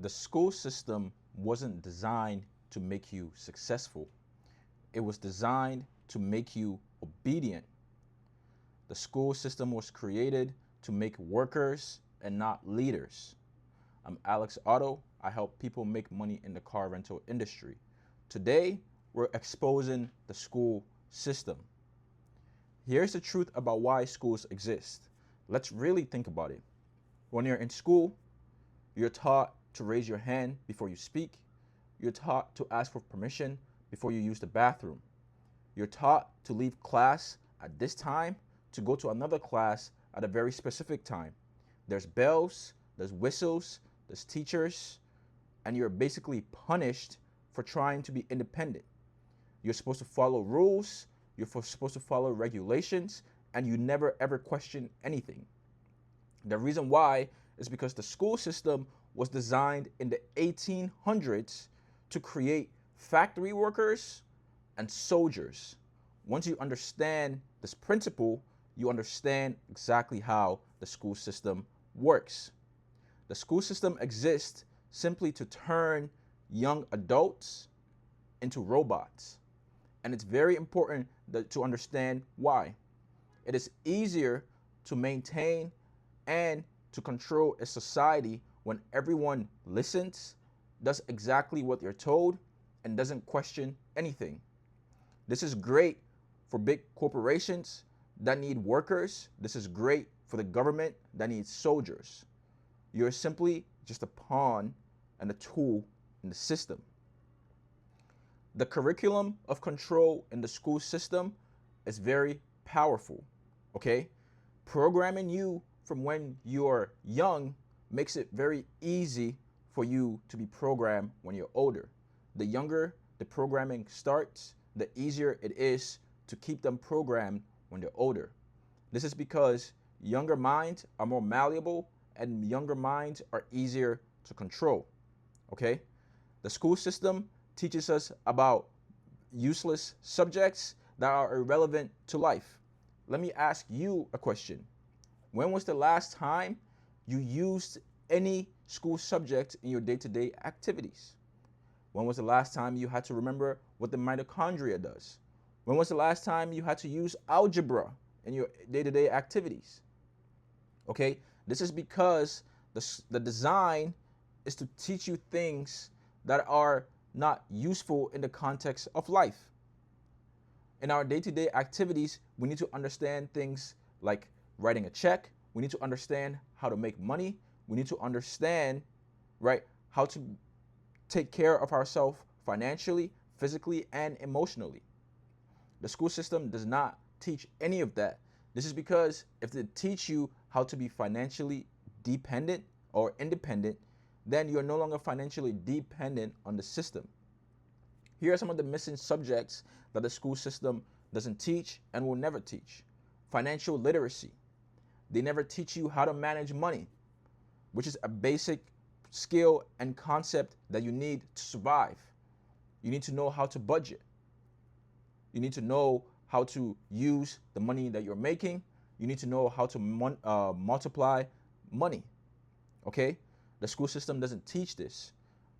The school system wasn't designed to make you successful. It was designed to make you obedient. The school system was created to make workers and not leaders. I'm Alex Otto. I help people make money in the car rental industry. Today, we're exposing the school system. Here's the truth about why schools exist. Let's really think about it. When you're in school, you're taught to raise your hand before you speak. You're taught to ask for permission before you use the bathroom. You're taught to leave class at this time to go to another class at a very specific time. There's bells, there's whistles, there's teachers, and you're basically punished for trying to be independent. You're supposed to follow rules, you're supposed to follow regulations, and you never ever question anything. The reason why is because the school system was designed in the 1800s to create factory workers and soldiers. Once you understand this principle, you understand exactly how the school system works. The school system exists simply to turn young adults into robots. And it's very important to understand why. It is easier to maintain and to control a society when everyone listens, does exactly what they're told, and doesn't question anything. This is great for big corporations that need workers. This is great for the government that needs soldiers. You're simply just a pawn and a tool in the system. The curriculum of control in the school system is very powerful, okay? Programming you from when you're young makes it very easy for you to be programmed when you're older. The younger the programming starts, the easier it is to keep them programmed when they're older. This is because younger minds are more malleable and younger minds are easier to control, okay? The school system teaches us about useless subjects that are irrelevant to life. Let me ask you a question. When was the last time you used any school subject in your day-to-day activities? When was the last time you had to remember what the mitochondria does? When was the last time you had to use algebra in your day-to-day activities? Okay, this is because the design is to teach you things that are not useful in the context of life. In our day-to-day activities, we need to understand things like writing a check. We need to understand how to make money. We need to understand, right, how to take care of ourselves financially, physically, and emotionally. The school system does not teach any of that. This is because if they teach you how to be financially dependent or independent, then you're no longer financially dependent on the system. Here are some of the missing subjects that the school system doesn't teach and will never teach. Financial literacy. They never teach you how to manage money, which is a basic skill and concept that you need to survive. You need to know how to budget. You need to know how to use the money that you're making. You need to know how to multiply money, okay? The school system doesn't teach this.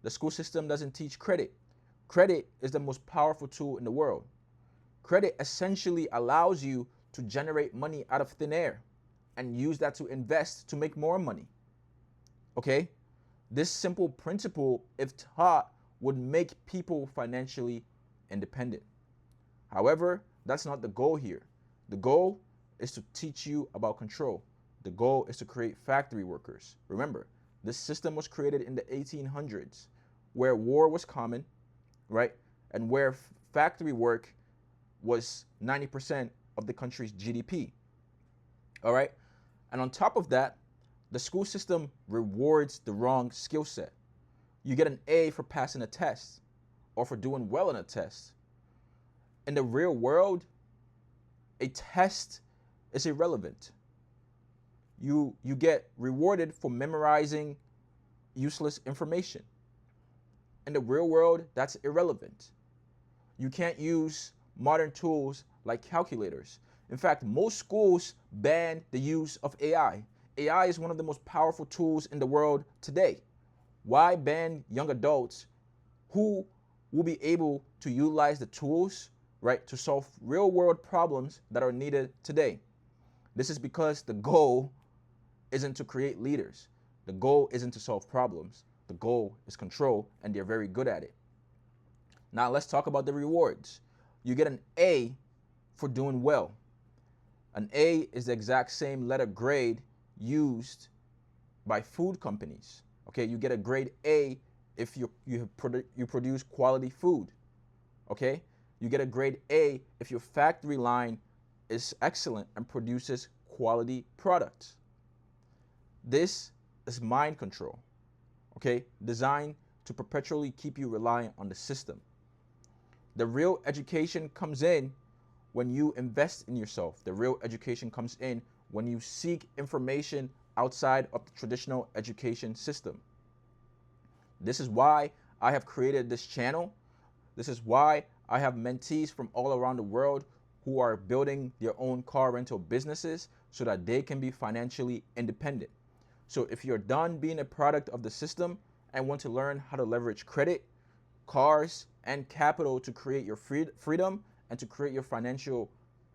The school system doesn't teach credit. Credit is the most powerful tool in the world. Credit essentially allows you to generate money out of thin air and use that to invest to make more money. Okay? This simple principle, if taught, would make people financially independent. However, that's not the goal here. The goal is to teach you about control. The goal is to create factory workers. Remember, this system was created in the 1800s where war was common, right? And where factory work was 90% of the country's GDP. All right? And on top of that, the school system rewards the wrong skill set. You get an A for passing a test or for doing well in a test. In the real world, a test is irrelevant. You get rewarded for memorizing useless information. In the real world, that's irrelevant. You can't use modern tools like calculators. In fact, most schools ban the use of AI. AI is one of the most powerful tools in the world today. Why ban young adults who will be able to utilize the tools, right, to solve real world problems that are needed today? This is because the goal isn't to create leaders. The goal isn't to solve problems. The goal is control, and they're very good at it. Now let's talk about the rewards. You get an A for doing well. An A is the exact same letter grade used by food companies. Okay, you get a grade A if you produce quality food. Okay, you get a grade A if your factory line is excellent and produces quality products. This is mind control, okay, designed to perpetually keep you reliant on the system. The real education comes in when you invest in yourself. The real education comes in when you seek information outside of the traditional education system. This is why I have created this channel. This is why I have mentees from all around the world who are building their own car rental businesses so that they can be financially independent. So if you're done being a product of the system and want to learn how to leverage credit, cars, and capital to create your freedom and to create your financial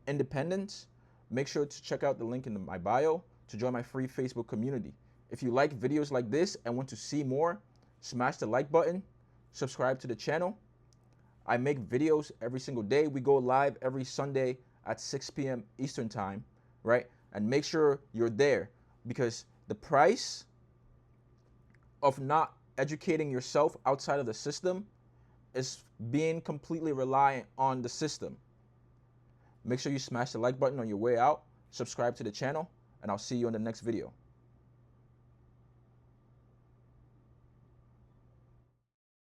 independence, make sure to check out the link in my bio to join my free Facebook community. If you like videos like this and want to see more, smash the like button, subscribe to the channel. I make videos every single day. We go live every Sunday at 6 p.m. Eastern time, right? And make sure you're there, because the price of not educating yourself outside of the system is being completely reliant on the system. Make sure you smash the like button on your way out, subscribe to the channel, and I'll see you in the next video.